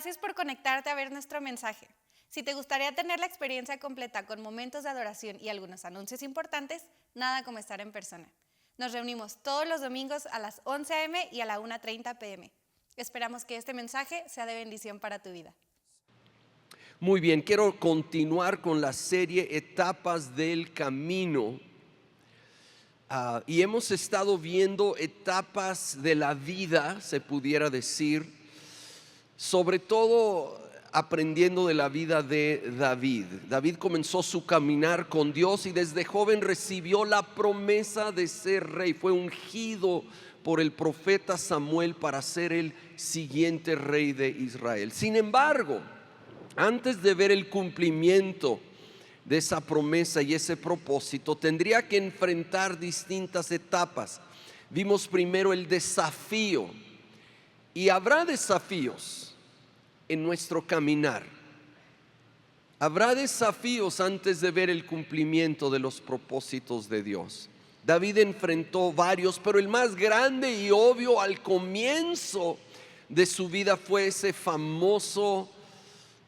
Gracias por conectarte a ver nuestro mensaje. Si te gustaría tener la experiencia completa con momentos de adoración y algunos anuncios importantes, nada como estar en persona. Nos reunimos todos los domingos a las 11 a.m. y a la 1:30 p.m. Esperamos que este mensaje sea de bendición para tu vida. Muy bien, quiero continuar con la serie Etapas del Camino. Y hemos estado viendo etapas de la vida, se pudiera decir, sobre todo aprendiendo de la vida de David. David comenzó su caminar con Dios y desde joven recibió la promesa de ser rey. Fue ungido por el profeta Samuel para ser el siguiente rey de Israel. Sin embargo, antes de ver el cumplimiento de esa promesa y ese propósito, tendría que enfrentar distintas etapas. Vimos primero el desafío, y habrá desafíos en nuestro caminar. Habrá desafíos antes de ver el cumplimiento de los propósitos de Dios. David enfrentó varios, pero el más grande y obvio al comienzo de su vida fue ese famoso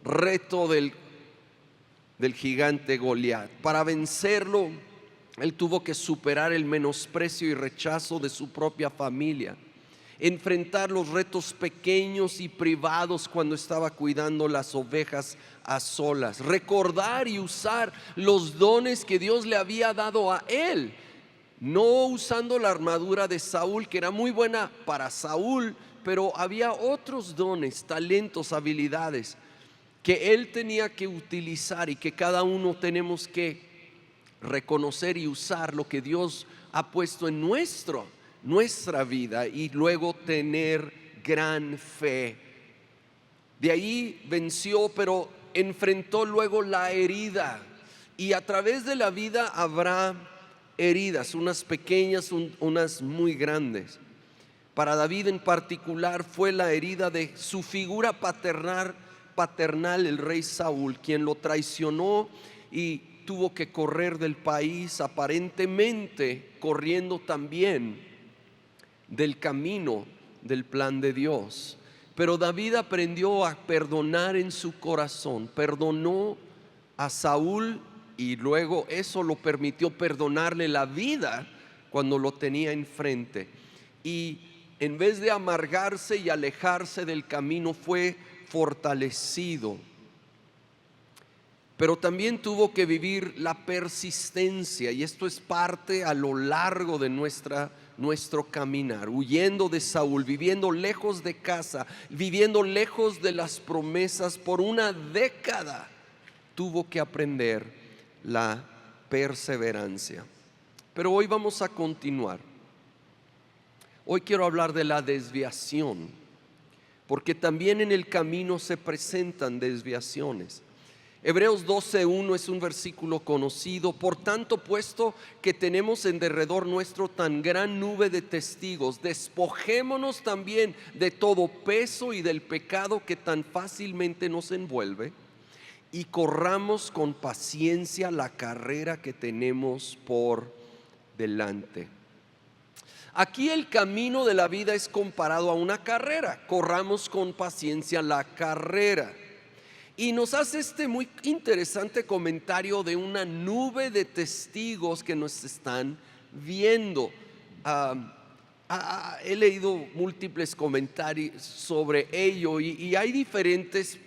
reto del gigante Goliat. Para vencerlo, él tuvo que superar el menosprecio y rechazo de su propia familia, enfrentar los retos pequeños y privados cuando estaba cuidando las ovejas a solas, recordar y usar los dones que Dios le había dado a él, no usando la armadura de Saúl, que era muy buena para Saúl, pero había otros dones, talentos, habilidades que él tenía que utilizar y que cada uno tenemos que reconocer y usar lo que Dios ha puesto en nuestra vida y luego tener gran fe. De ahí venció, pero enfrentó luego la herida, y a través de la vida habrá heridas, unas pequeñas, unas muy grandes. Para David en particular fue la herida de su figura paternal, el rey Saúl, quien lo traicionó y tuvo que correr del país, aparentemente corriendo también del camino del plan de Dios. Pero David aprendió a perdonar en su corazón, perdonó a Saúl y luego eso lo permitió perdonarle la vida cuando lo tenía enfrente. Y en vez de amargarse y alejarse del camino, fue fortalecido. Pero también tuvo que vivir la persistencia, y esto es parte a lo largo de nuestro caminar, huyendo de Saúl, viviendo lejos de casa, viviendo lejos de las promesas por una década. Tuvo que aprender la perseverancia. Pero hoy vamos a continuar. Hoy quiero hablar de la desviación, porque también en el camino se presentan desviaciones. Hebreos 12:1 es un versículo conocido. Por tanto, puesto que tenemos en derredor nuestro tan gran nube de testigos, despojémonos también de todo peso y del pecado que tan fácilmente nos envuelve, y corramos con paciencia la carrera que tenemos por delante. Aquí el camino de la vida es comparado a una carrera. Corramos con paciencia la carrera. Y nos hace este muy interesante comentario de una nube de testigos que nos están viendo. He leído múltiples comentarios sobre ello y hay diferentes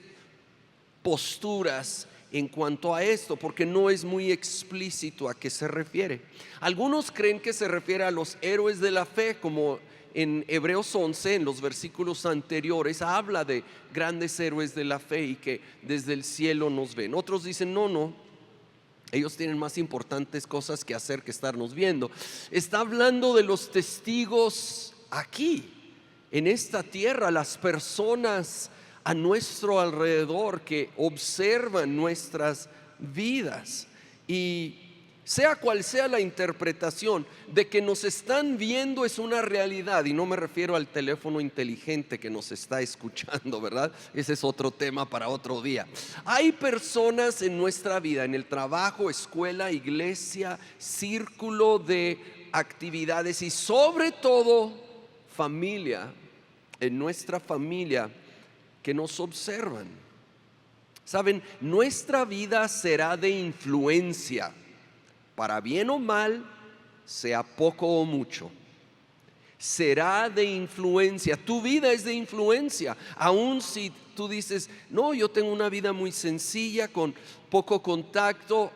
posturas en cuanto a esto, porque no es muy explícito a qué se refiere. Algunos creen que se refiere a los héroes de la fe, como en Hebreos 11, en los versículos anteriores, habla de grandes héroes de la fe y que desde el cielo nos ven. Otros dicen, no, ellos tienen más importantes cosas que hacer que estarnos viendo. Está hablando de los testigos aquí, en esta tierra, las personas a nuestro alrededor que observan nuestras vidas. Y sea cual sea la interpretación, de que nos están viendo es una realidad, y no me refiero al teléfono inteligente que nos está escuchando, ¿verdad? Ese es otro tema para otro día. Hay personas en nuestra vida, en el trabajo, escuela, iglesia, círculo de actividades y sobre todo familia, en nuestra familia, que nos observan. Saben, nuestra vida será de influencia, para bien o mal, sea poco o mucho. Será de influencia, tu vida es de influencia, aun si tú dices, no, yo tengo una vida muy sencilla, con poco contacto,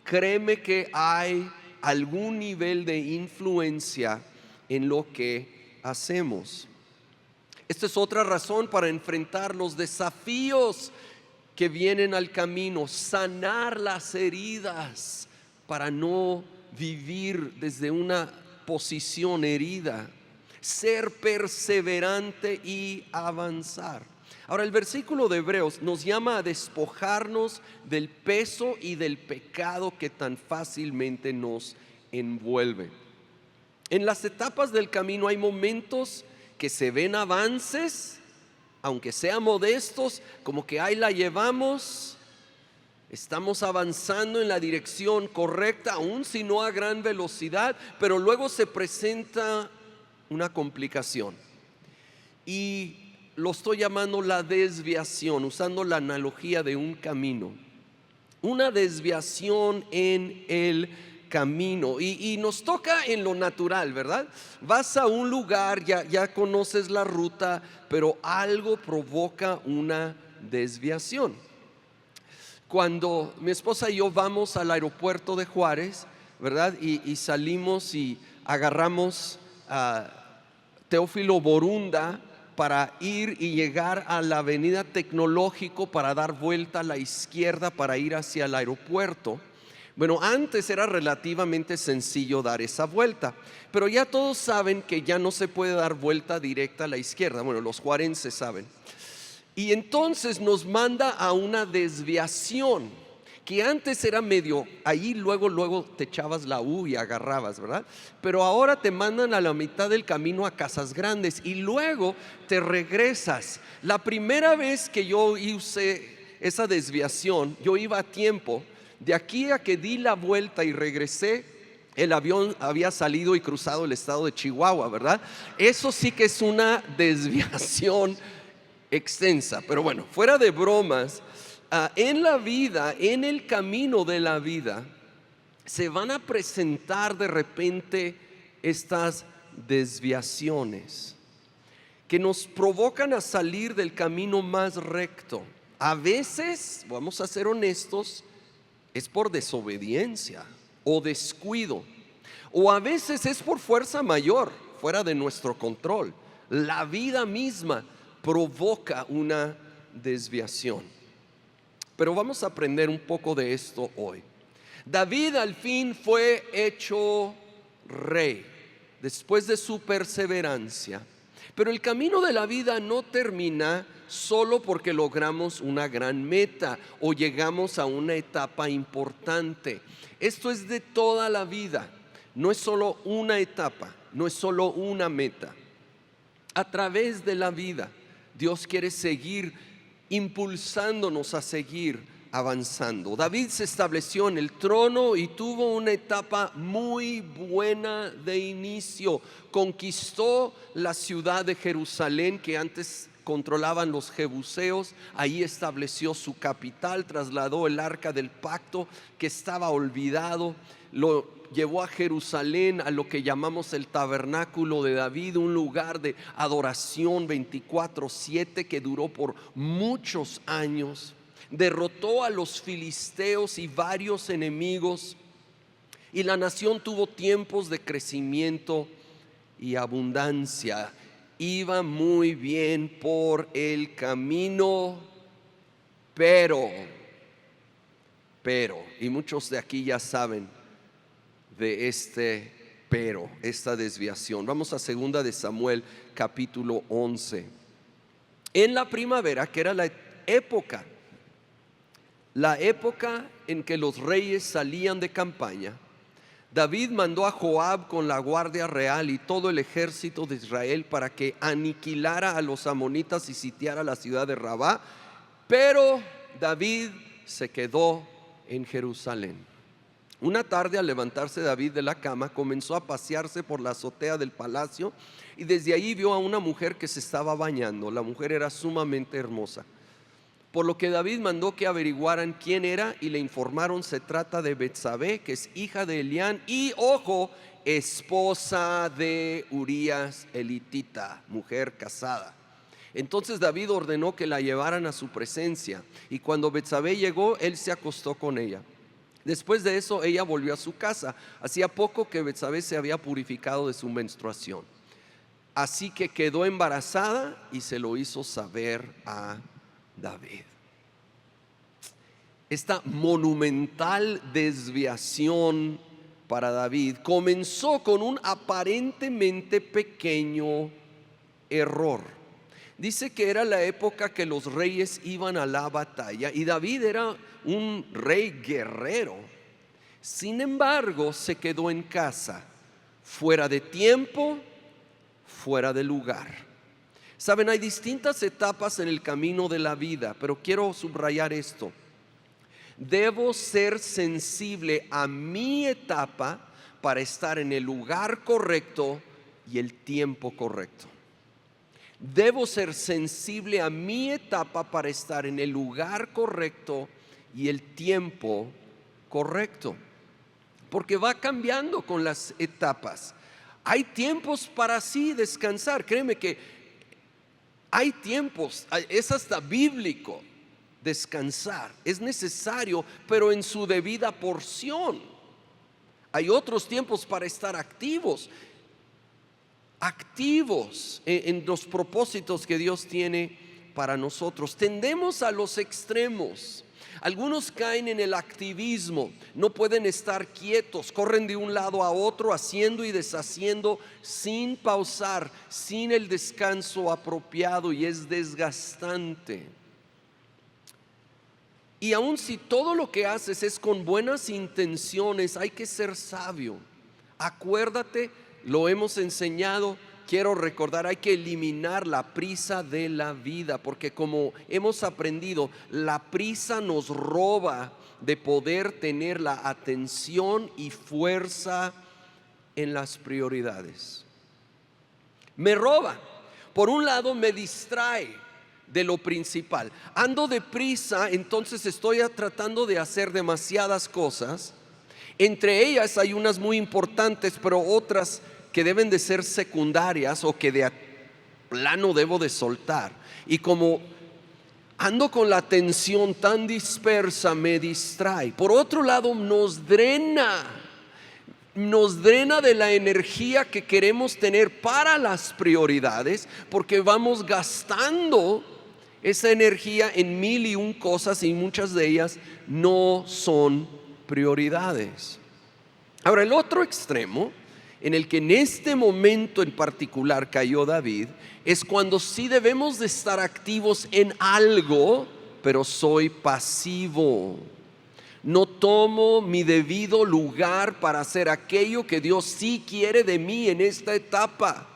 créeme que hay algún nivel de influencia en lo que hacemos. Esta es otra razón para enfrentar los desafíos que vienen al camino, sanar las heridas para no vivir desde una posición herida, ser perseverante y avanzar. Ahora el versículo de Hebreos nos llama a despojarnos del peso y del pecado que tan fácilmente nos envuelve. En las etapas del camino hay momentos que se ven avances, aunque sean modestos, como que ahí la llevamos, estamos avanzando en la dirección correcta, aun si no a gran velocidad, pero luego se presenta una complicación y lo estoy llamando la desviación, usando la analogía de un camino, una desviación en el camino y nos toca en lo natural, ¿verdad? Vas a un lugar, ya conoces la ruta, pero algo provoca una desviación. Cuando mi esposa y yo vamos al aeropuerto de Juárez, ¿verdad? Y salimos y agarramos a Teófilo Borunda para ir y llegar a la avenida Tecnológico para dar vuelta a la izquierda para ir hacia el aeropuerto. Bueno, antes era relativamente sencillo dar esa vuelta, pero ya todos saben que ya no se puede dar vuelta directa a la izquierda. Bueno, los juarenses saben. Y entonces nos manda a una desviación que antes era medio, ahí luego te echabas la U y agarrabas, ¿verdad? Pero ahora te mandan a la mitad del camino a Casas Grandes y luego te regresas. La primera vez que yo usé esa desviación, yo iba a tiempo. De aquí a que di la vuelta y regresé, el avión había salido y cruzado el estado de Chihuahua, ¿verdad? Eso sí que es una desviación extensa. Pero bueno, fuera de bromas, en la vida, en el camino de la vida, se van a presentar de repente estas desviaciones que nos provocan a salir del camino más recto. A veces, vamos a ser honestos, es por desobediencia o descuido, o a veces es por fuerza mayor, fuera de nuestro control. La vida misma provoca una desviación. Pero vamos a aprender un poco de esto hoy. David al fin fue hecho rey después de su perseverancia. Pero el camino de la vida no termina solo porque logramos una gran meta o llegamos a una etapa importante. Esto es de toda la vida, no es solo una etapa, no es solo una meta. A través de la vida, Dios quiere seguir impulsándonos a seguir avanzando. David se estableció en el trono y tuvo una etapa muy buena de inicio. Conquistó la ciudad de Jerusalén que antes controlaban los jebuseos. Ahí estableció su capital, trasladó el arca del pacto que estaba olvidado, lo llevó a Jerusalén, a lo que llamamos el tabernáculo de David, un lugar de adoración 24/7 que duró por muchos años. Derrotó a los filisteos y varios enemigos, y la nación tuvo tiempos de crecimiento y abundancia. Iba muy bien por el camino, pero, y muchos de aquí ya saben de esta desviación. Vamos a 2 de Samuel capítulo 11. En la primavera, que era la época en que los reyes salían de campaña, David mandó a Joab con la guardia real y todo el ejército de Israel para que aniquilara a los amonitas y sitiara la ciudad de Rabá, pero David se quedó en Jerusalén. Una tarde, al levantarse David de la cama, comenzó a pasearse por la azotea del palacio y desde ahí vio a una mujer que se estaba bañando. La mujer era sumamente hermosa, por lo que David mandó que averiguaran quién era y le informaron: se trata de Betsabé, que es hija de Elián y, ojo, esposa de Urías elitita, mujer casada. Entonces David ordenó que la llevaran a su presencia, y cuando Betsabé llegó, él se acostó con ella. Después de eso, ella volvió a su casa. Hacía poco que Betsabé se había purificado de su menstruación, así que quedó embarazada y se lo hizo saber a David. Esta monumental desviación para David comenzó con un aparentemente pequeño error. Dice que era la época que los reyes iban a la batalla y David era un rey guerrero. Sin embargo, se quedó en casa, fuera de tiempo, fuera de lugar. Saben, hay distintas etapas en el camino de la vida, pero quiero subrayar esto: debo ser sensible a mi etapa para estar en el lugar correcto y el tiempo correcto. Debo ser sensible a mi etapa para estar en el lugar correcto y el tiempo correcto, porque va cambiando con las etapas. Hay tiempos para así descansar. Créeme que hay tiempos, es hasta bíblico descansar, es necesario, pero en su debida porción. Hay otros tiempos para estar activos en los propósitos que Dios tiene para nosotros. Tendemos a los extremos. Algunos caen en el activismo, no pueden estar quietos, corren de un lado a otro, haciendo y deshaciendo sin pausar, sin el descanso apropiado, y es desgastante. Y aun si todo lo que haces es con buenas intenciones, hay que ser sabio. Acuérdate, lo hemos enseñado, quiero recordar, hay que eliminar la prisa de la vida, porque como hemos aprendido, la prisa nos roba de poder tener la atención y fuerza en las prioridades. Me roba. Por un lado, me distrae de lo principal. Ando deprisa, entonces estoy tratando de hacer demasiadas cosas. Entre ellas hay unas muy importantes, pero otras que deben de ser secundarias o que de plano debo de soltar. Y como ando con la atención tan dispersa, me distrae. Por otro lado, nos drena de la energía que queremos tener para las prioridades, porque vamos gastando esa energía en mil y un cosas, y muchas de ellas no son prioridades. Ahora, el otro extremo en el que en este momento en particular cayó David es cuando sí debemos de estar activos en algo, pero soy pasivo. No tomo mi debido lugar para hacer aquello que Dios sí quiere de mí en esta etapa.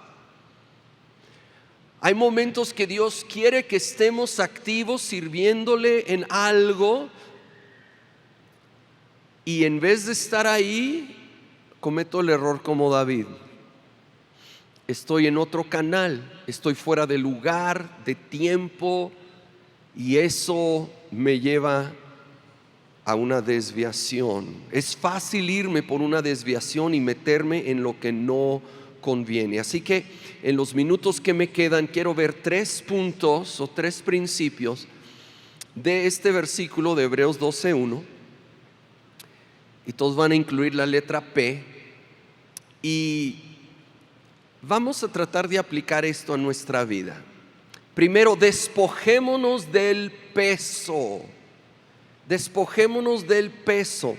Hay momentos que Dios quiere que estemos activos sirviéndole en algo, y en vez de estar ahí, cometo el error como David. Estoy en otro canal, estoy fuera de lugar, de tiempo, y eso me lleva a una desviación. Es fácil irme por una desviación y meterme en lo que no conviene. Así que en los minutos que me quedan quiero ver 3 puntos o 3 principios de este versículo de Hebreos 12:1, y todos van a incluir la letra P, y vamos a tratar de aplicar esto a nuestra vida. Primero, despojémonos del peso. Despojémonos del peso.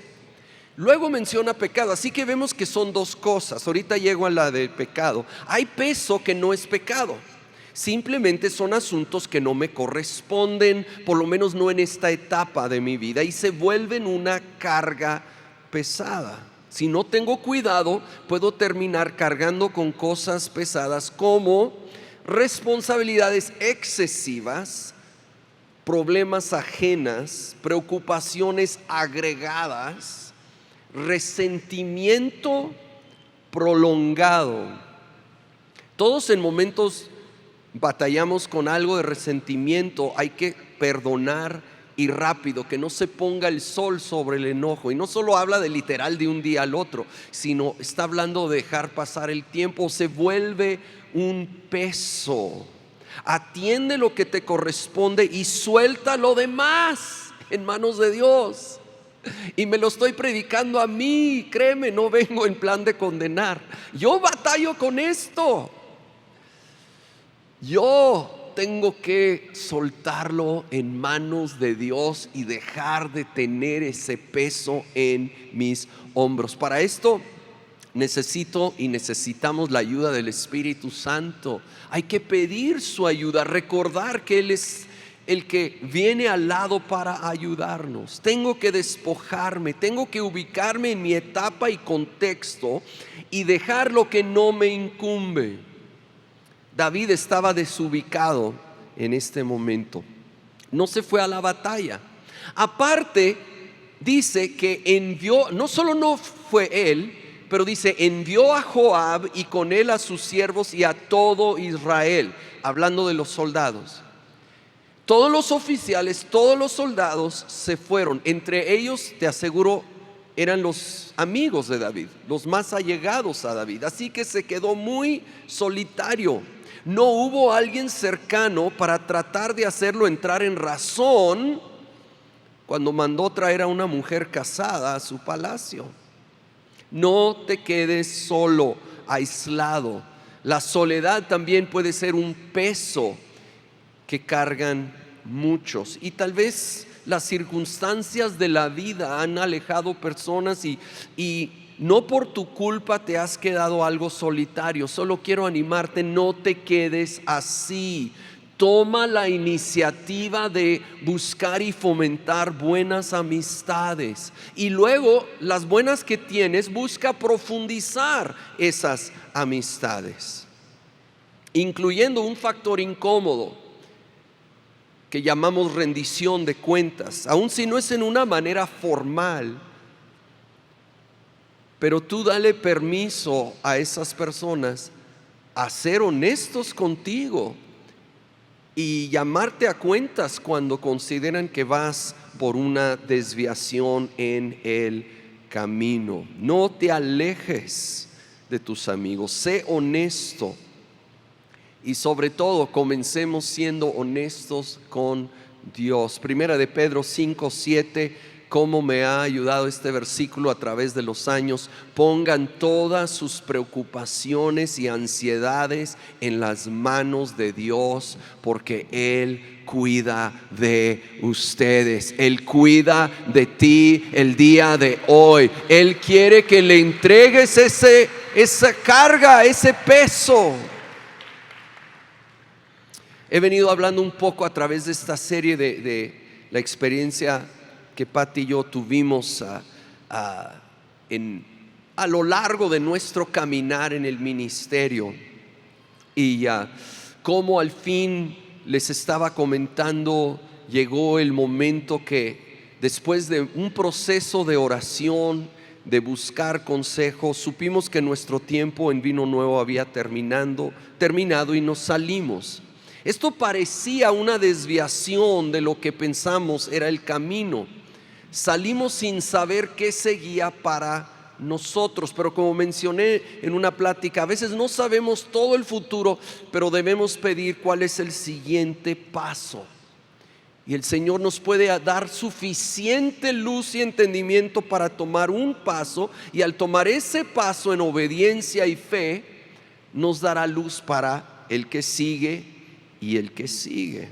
Luego menciona pecado, así que vemos que son 2 cosas. Ahorita llego a la del pecado. Hay peso que no es pecado, simplemente son asuntos que no me corresponden, por lo menos no en esta etapa de mi vida, y se vuelven una carga pesada. Si no tengo cuidado, puedo terminar cargando con cosas pesadas como responsabilidades excesivas, problemas ajenas, preocupaciones agregadas, resentimiento prolongado. Todos en momentos batallamos con algo de resentimiento. Hay que perdonar y rápido, que no se ponga el sol sobre el enojo. Y no solo habla de literal de un día al otro, sino está hablando de dejar pasar el tiempo. Se vuelve un peso. Atiende lo que te corresponde y suelta lo demás en manos de Dios. Y me lo estoy predicando a mí, créeme, no vengo en plan de condenar. Yo batallo con esto. Yo tengo que soltarlo en manos de Dios y dejar de tener ese peso en mis hombros. Para esto necesitamos la ayuda del Espíritu Santo. Hay que pedir su ayuda, recordar que Él es el que viene al lado para ayudarnos. Tengo que despojarme, tengo que ubicarme en mi etapa y contexto y dejar lo que no me incumbe. David estaba desubicado en este momento. No se fue a la batalla. Aparte, dice que envió, no solo no fue él, pero dice, envió a Joab y con él a sus siervos y a todo Israel, hablando de los soldados. Todos los oficiales, todos los soldados se fueron. Entre ellos, te aseguro, eran los amigos de David, los más allegados a David. Así que se quedó muy solitario. No hubo alguien cercano para tratar de hacerlo entrar en razón cuando mandó traer a una mujer casada a su palacio. No te quedes solo, aislado. La soledad también puede ser un peso que cargan muchos, y tal vez las circunstancias de la vida han alejado personas y no por tu culpa te has quedado algo solitario. Solo quiero animarte, no te quedes así. Toma la iniciativa de buscar y fomentar buenas amistades, y luego las buenas que tienes, busca profundizar esas amistades, incluyendo un factor incómodo que llamamos rendición de cuentas, aun si no es en una manera formal. Pero tú dale permiso a esas personas a ser honestos contigo y llamarte a cuentas cuando consideran que vas por una desviación en el camino. No te alejes de tus amigos, sé honesto. Y sobre todo, comencemos siendo honestos con Dios. Primera de Pedro 5:7, cómo me ha ayudado este versículo a través de los años. Pongan todas sus preocupaciones y ansiedades en las manos de Dios, porque Él cuida de ustedes. Él cuida de ti el día de hoy. Él quiere que le entregues esa carga, ese peso. He venido hablando un poco a través de esta serie de la experiencia que Pati y yo tuvimos a lo largo de nuestro caminar en el ministerio, y cómo al fin les estaba comentando, llegó el momento que después de un proceso de oración, de buscar consejo, supimos que nuestro tiempo en Vino Nuevo había terminado y nos salimos. Esto parecía una desviación de lo que pensamos era el camino. Salimos sin saber qué seguía para nosotros, pero como mencioné en una plática, a veces no sabemos todo el futuro, pero debemos pedir cuál es el siguiente paso. Y el Señor nos puede dar suficiente luz y entendimiento para tomar un paso, y al tomar ese paso en obediencia y fe, nos dará luz para el que sigue y el que sigue.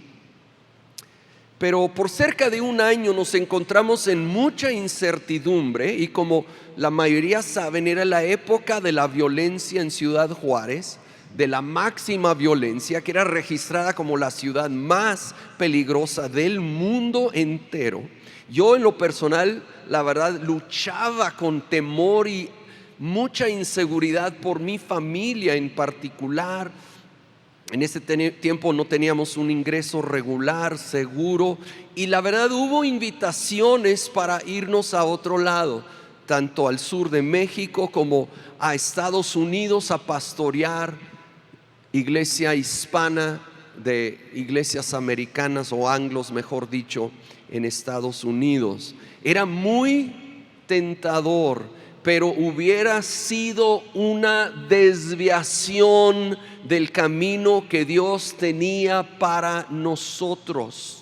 Pero por cerca de un año nos encontramos en mucha incertidumbre, y como la mayoría saben, era la época de la violencia en Ciudad Juárez, de la máxima violencia, que era registrada como la ciudad más peligrosa del mundo entero. Yo en lo personal, la verdad, luchaba con temor y mucha inseguridad por mi familia en particular. En ese tiempo no teníamos un ingreso regular, seguro, y la verdad hubo invitaciones para irnos a otro lado. tanto al sur de México como a Estados Unidos a pastorear iglesia hispana de iglesias americanas o anglos, mejor dicho, en Estados Unidos. Era muy tentador, pero hubiera sido una desviación del camino que Dios tenía para nosotros.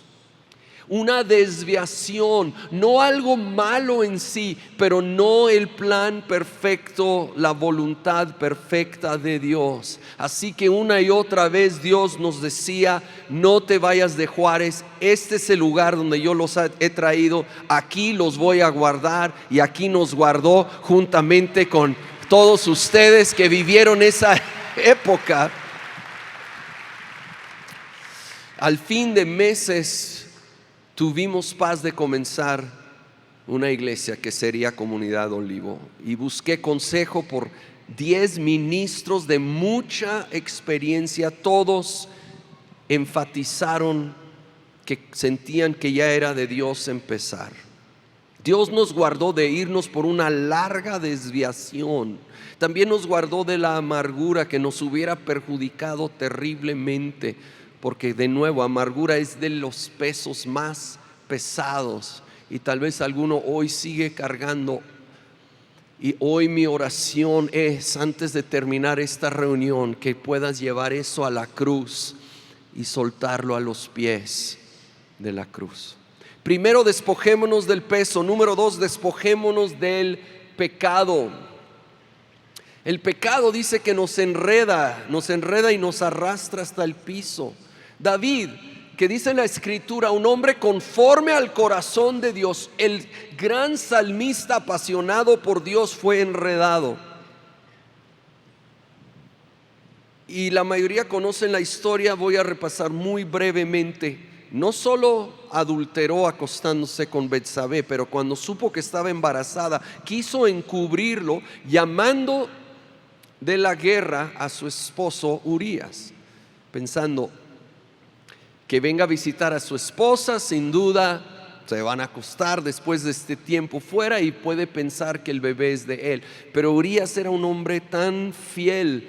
Una desviación, no algo malo en sí, pero no el plan perfecto, la voluntad perfecta de Dios. Así que una y otra vez Dios nos decía: no te vayas de Juárez, este es el lugar donde yo los he traído, aquí los voy a guardar. Y aquí nos guardó juntamente con todos ustedes que vivieron esa época. Al fin de meses tuvimos paz de comenzar una iglesia que sería Comunidad Olivo, y busqué consejo por 10 ministros de mucha experiencia. Todos enfatizaron que sentían que ya era de Dios empezar. Dios nos guardó de irnos por una larga desviación. También nos guardó de la amargura que nos hubiera perjudicado terriblemente, porque de nuevo, amargura es de los pesos más pesados, y tal vez alguno hoy sigue cargando. Y hoy mi oración es, antes de terminar esta reunión, que puedas llevar eso a la cruz y soltarlo a los pies de la cruz. Primero, despojémonos del peso. Número 2, despojémonos del pecado. El pecado dice que nos enreda y nos arrastra hasta el piso. David, que dice en la escritura, un hombre conforme al corazón de Dios, el gran salmista apasionado por Dios, fue enredado. Y la mayoría conocen la historia, voy a repasar muy brevemente. No solo adulteró acostándose con Betsabé, pero cuando supo que estaba embarazada, quiso encubrirlo llamando de la guerra a su esposo Urías, pensando que venga a visitar a su esposa, sin duda se van a acostar después de este tiempo fuera y puede pensar que el bebé es de él. Pero Urías era un hombre tan fiel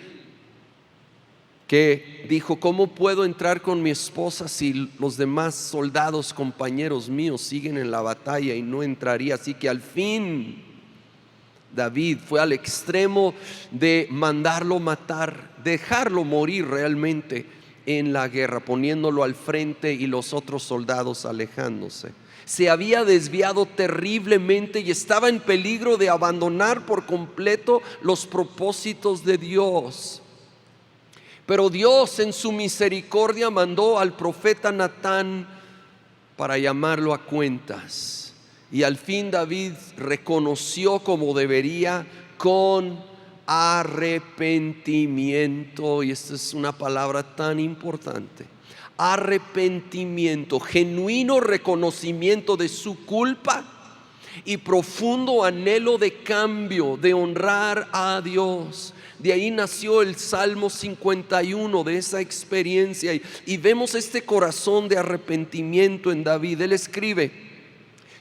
que dijo: ¿cómo puedo entrar con mi esposa si los demás soldados, compañeros míos, siguen en la batalla? Y no entraría. Así que al fin David fue al extremo de mandarlo matar, dejarlo morir realmente en la guerra, poniéndolo al frente y los otros soldados alejándose. Se había desviado terriblemente y estaba en peligro de abandonar por completo los propósitos de Dios. Pero Dios, en su misericordia, mandó al profeta Natán para llamarlo a cuentas. Y al fin David reconoció, como debería, con arrepentimiento. Y esta es una palabra tan importante: arrepentimiento, genuino reconocimiento de su culpa y profundo anhelo de cambio, de honrar a Dios. De ahí nació el Salmo 51, de esa experiencia, y vemos este corazón de arrepentimiento en David. Él escribe: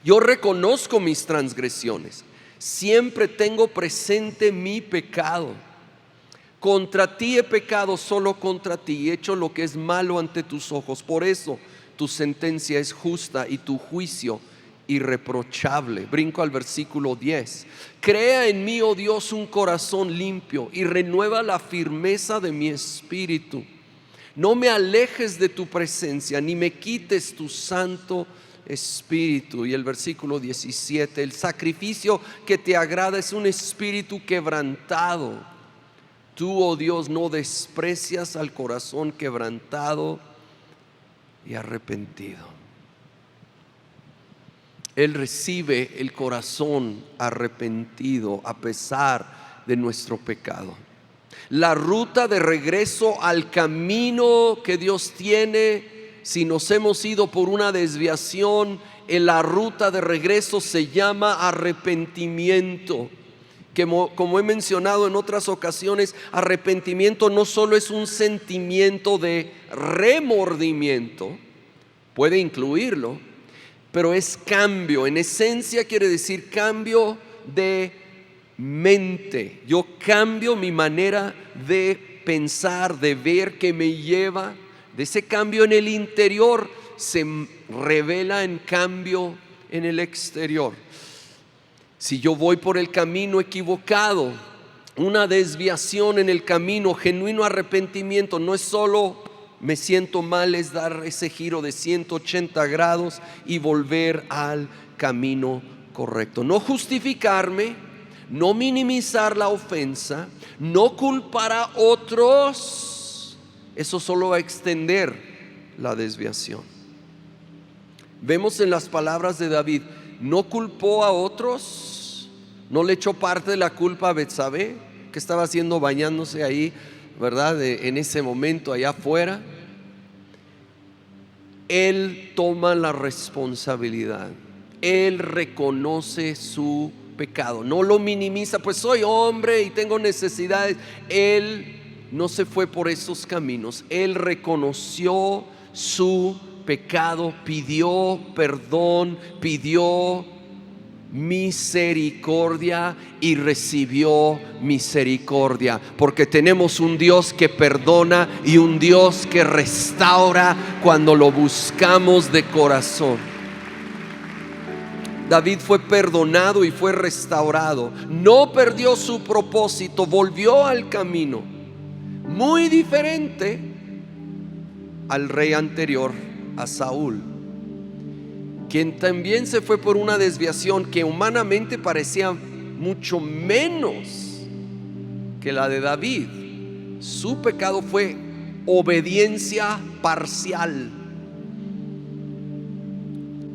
yo reconozco mis transgresiones, siempre tengo presente mi pecado. Contra ti he pecado, solo contra ti, y he hecho lo que es malo ante tus ojos. Por eso tu sentencia es justa y tu juicio irreprochable. Brinco al versículo 10. Crea en mí, oh Dios, un corazón limpio y renueva la firmeza de mi espíritu. No me alejes de tu presencia, ni me quites tu santo espíritu. Y el versículo 17: el sacrificio que te agrada es un espíritu quebrantado. Tú, oh Dios, no desprecias al corazón quebrantado y arrepentido. Él recibe el corazón arrepentido a pesar de nuestro pecado. La ruta de regreso al camino que Dios tiene, si nos hemos ido por una desviación, en la ruta de regreso se llama arrepentimiento. Como he mencionado en otras ocasiones, arrepentimiento no solo es un sentimiento de remordimiento, puede incluirlo, pero es cambio. En esencia quiere decir cambio de mente. Yo cambio mi manera de pensar, de ver, que me lleva. De ese cambio en el interior se revela en cambio en el exterior. Si yo voy por el camino equivocado, una desviación en el camino, genuino arrepentimiento, no es solo me siento mal, es dar ese giro de 180 grados y volver al camino correcto. No justificarme, no minimizar la ofensa, no culpar a otros. Eso solo va a extender la desviación. Vemos en las palabras de David, no culpó a otros, no le echó parte de la culpa a Betsabé, que estaba haciendo bañándose ahí, ¿verdad? En ese momento allá afuera. Él toma la responsabilidad, él reconoce su pecado, no lo minimiza, pues soy hombre y tengo necesidades. Él no se fue por esos caminos, él reconoció su pecado, pidió perdón, pidió misericordia y recibió misericordia, porque tenemos un Dios que perdona y un Dios que restaura cuando lo buscamos de corazón. David fue perdonado y fue restaurado, no perdió su propósito, volvió al camino, muy diferente al rey anterior, a Saúl, quien también se fue por una desviación que humanamente parecía mucho menos que la de David. Su pecado fue obediencia parcial.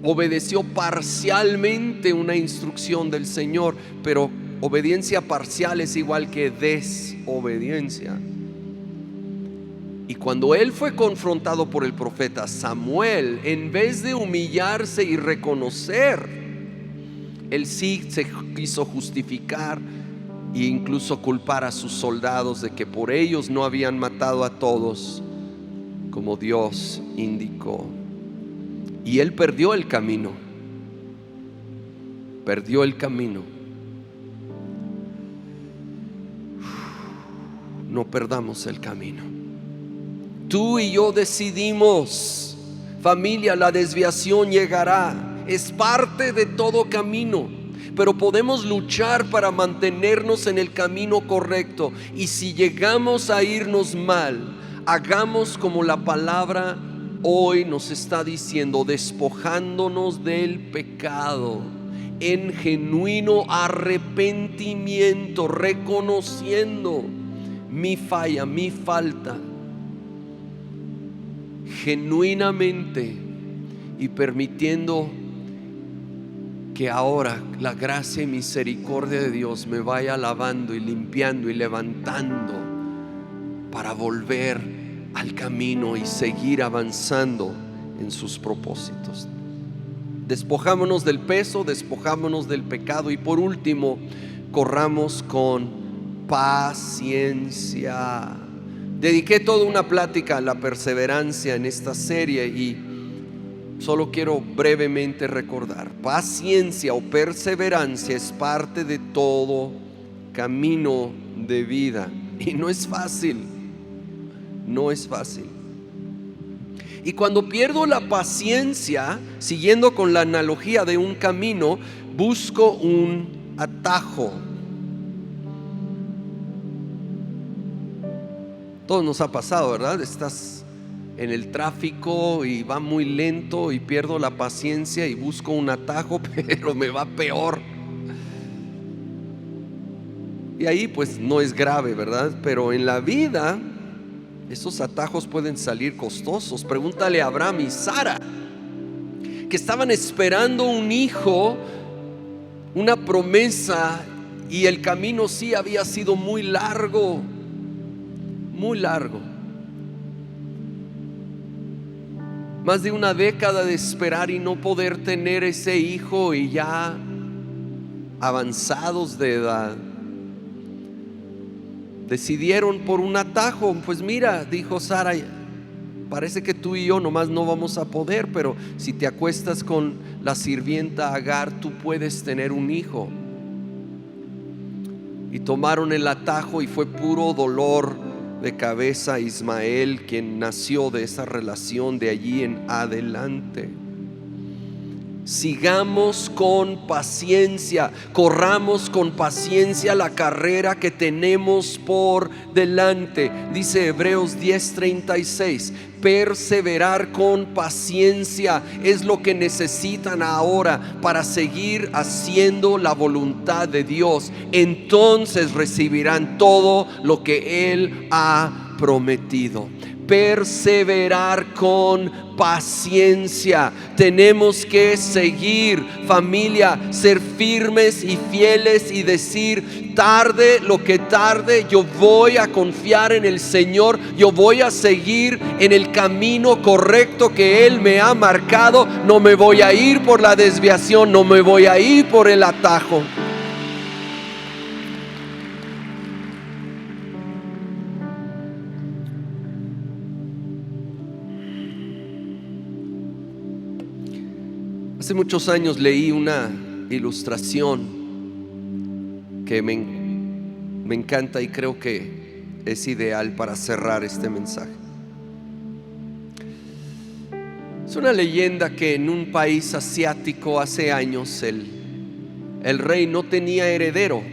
Obedeció parcialmente una instrucción del Señor, pero obediencia parcial es igual que desobediencia. Y cuando él fue confrontado por el profeta Samuel, en vez de humillarse y reconocer, él sí se quiso justificar e incluso culpar a sus soldados de que por ellos no habían matado a todos como Dios indicó. Y él perdió el camino. Perdió el camino. No perdamos el camino. Tú y yo decidimos, familia, la desviación llegará, es parte de todo camino, pero podemos luchar para mantenernos en el camino correcto. Y si llegamos a irnos mal, hagamos como la palabra hoy nos está diciendo, despojándonos del pecado en genuino arrepentimiento, reconociendo mi falla, mi falta, genuinamente, y permitiendo que ahora la gracia y misericordia de Dios me vaya lavando y limpiando y levantando para volver al camino y seguir avanzando en sus propósitos. Despojámonos del peso, despojámonos del pecado, y por último, corramos con paciencia. Dediqué toda una plática a la perseverancia en esta serie y solo quiero brevemente recordar: paciencia o perseverancia es parte de todo camino de vida, y no es fácil, no es fácil. Y cuando pierdo la paciencia, siguiendo con la analogía de un camino, busco un atajo. Todo nos ha pasado, ¿verdad? Estás en el tráfico y va muy lento y pierdo la paciencia y busco un atajo, pero me va peor. Y ahí pues no es grave, ¿verdad? Pero en la vida esos atajos pueden salir costosos. Pregúntale a Abraham y Sara, que estaban esperando un hijo, una promesa, y el camino sí había sido muy largo, muy largo. Más de una década de esperar y no poder tener ese hijo, y ya avanzados de edad, decidieron por un atajo. Pues mira, dijo Sara, parece que tú y yo nomás no vamos a poder, pero si te acuestas con la sirvienta Agar, tú puedes tener un hijo. y tomaron el atajo y fue puro dolor de cabeza. Ismael, quien nació de esa relación de allí en adelante. Sigamos con paciencia, corramos con paciencia la carrera que tenemos por delante. Dice Hebreos 10:36, perseverar con paciencia es lo que necesitan ahora para seguir haciendo la voluntad de Dios. Entonces recibirán todo lo que Él ha prometido. Perseverar con paciencia. Tenemos que seguir, familia, ser firmes y fieles y decir: tarde lo que tarde, yo voy a confiar en el Señor, yo voy a seguir en el camino correcto que Él me ha marcado. No me voy a ir por la desviación, no me voy a ir por el atajo. Hace muchos años leí una ilustración que me encanta y creo que es ideal para cerrar este mensaje. Es una leyenda que en un país asiático hace años el rey no tenía heredero.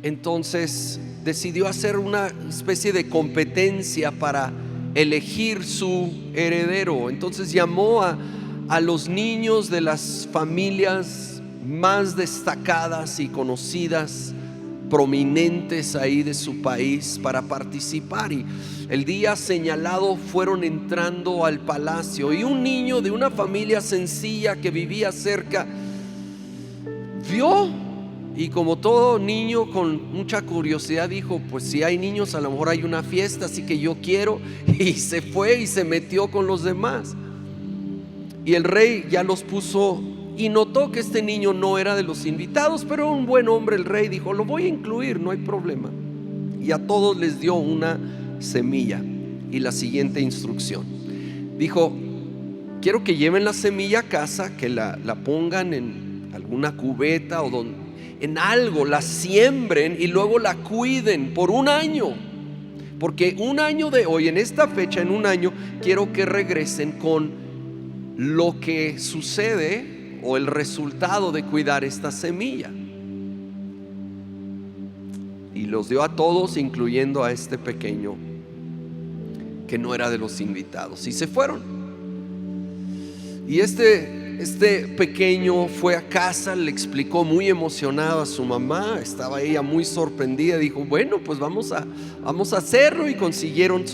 Entonces decidió hacer una especie de competencia para elegir su heredero. Entonces llamó a los niños de las familias más destacadas y conocidas, prominentes ahí de su país, para participar. Y el día señalado fueron entrando al palacio, y un niño de una familia sencilla que vivía cerca vio, y como todo niño con mucha curiosidad dijo: pues si hay niños, a lo mejor hay una fiesta, así que yo quiero. Y se fue y se metió con los demás. Y el rey ya los puso y notó que este niño no era de los invitados, pero un buen hombre. El rey dijo: lo voy a incluir, no hay problema. Y a todos les dio una semilla y la siguiente instrucción. Dijo: quiero que lleven la semilla a casa, que la pongan en alguna cubeta o en algo, la siembren y luego la cuiden por un año. Porque un año de hoy, en esta fecha, en un año, quiero que regresen con lo que sucede o el resultado de cuidar esta semilla. Y los dio a todos, incluyendo a este pequeño que no era de los invitados, y se fueron. Y este pequeño fue a casa, le explicó muy emocionado a su mamá. Estaba ella muy sorprendida, dijo: bueno, pues vamos a hacerlo. Y consiguieron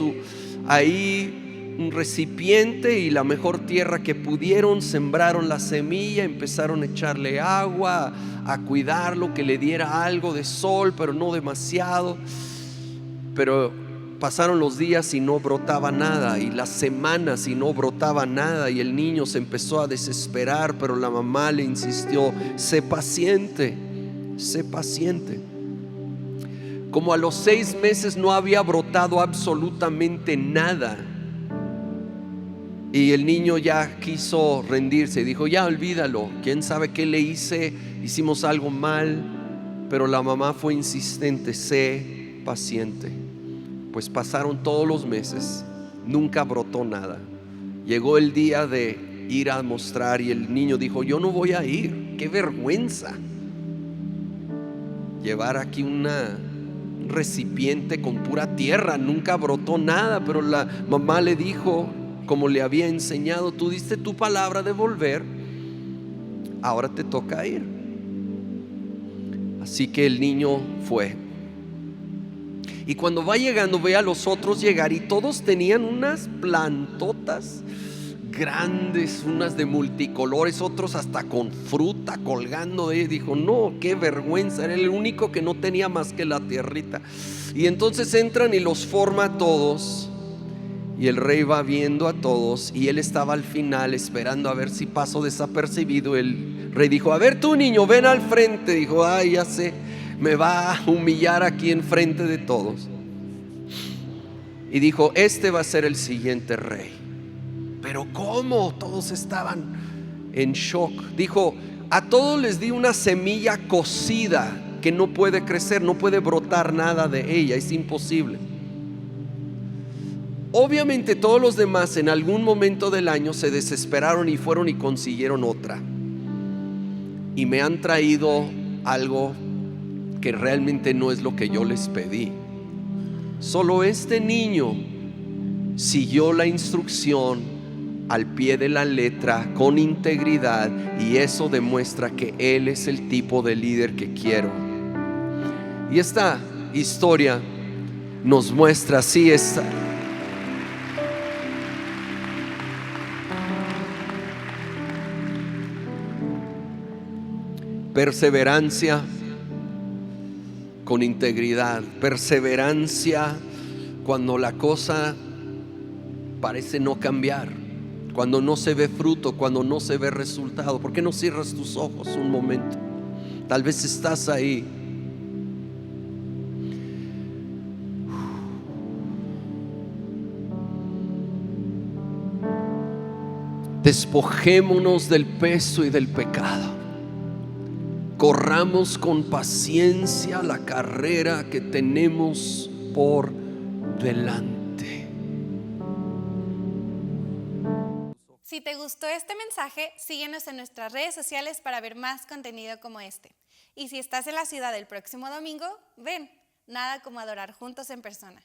ahí un recipiente y la mejor tierra que pudieron, sembraron la semilla, empezaron a echarle agua, a cuidarlo, que le diera algo de sol, pero no demasiado. Pero pasaron los días y no brotaba nada, y las semanas y no brotaba nada, y el niño se empezó a desesperar, pero la mamá le insistió: sé paciente, sé paciente. Como a los 6 meses no había brotado absolutamente nada, y el niño ya quiso rendirse, dijo: ya olvídalo, quién sabe qué le hice, hicimos algo mal. Pero la mamá fue insistente: sé paciente. Pues pasaron todos los meses, nunca brotó nada. Llegó el día de ir a mostrar y el niño dijo: yo no voy a ir, qué vergüenza llevar aquí un recipiente con pura tierra, nunca brotó nada. Pero la mamá le dijo, como le había enseñado: tú diste tu palabra de volver, ahora te toca ir. Así que el niño fue. Y cuando va llegando, ve a los otros llegar, y todos tenían unas plantotas grandes, unas de multicolores, otros hasta con fruta colgando de ellos. Dijo: no, qué vergüenza, era el único que no tenía más que la tierrita. Y entonces entran y los forma a todos. Y el rey va viendo a todos, y él estaba al final esperando a ver si pasó desapercibido. El rey dijo: a ver tú, niño, ven al frente. Dijo: ay, ya sé, me va a humillar aquí en frente de todos. Y dijo: este va a ser el siguiente rey. Pero ¿cómo? Todos estaban en shock. Dijo: a todos les di una semilla cocida que no puede crecer, no puede brotar nada de ella, es imposible. Obviamente todos los demás en algún momento del año se desesperaron y fueron y consiguieron otra. Y me han traído algo que realmente no es lo que yo les pedí. Solo este niño siguió la instrucción al pie de la letra con integridad, y eso demuestra que él es el tipo de líder que quiero. Y esta historia nos muestra así esta. Perseverancia con integridad, perseverancia cuando la cosa parece no cambiar, cuando no se ve fruto, cuando no se ve resultado. ¿Por qué no cierras tus ojos un momento? Tal vez estás ahí. Despojémonos del peso y del pecado. Corramos con paciencia la carrera que tenemos por delante. Si te gustó este mensaje, síguenos en nuestras redes sociales para ver más contenido como este. Y si estás en la ciudad el próximo domingo, ven, nada como adorar juntos en persona.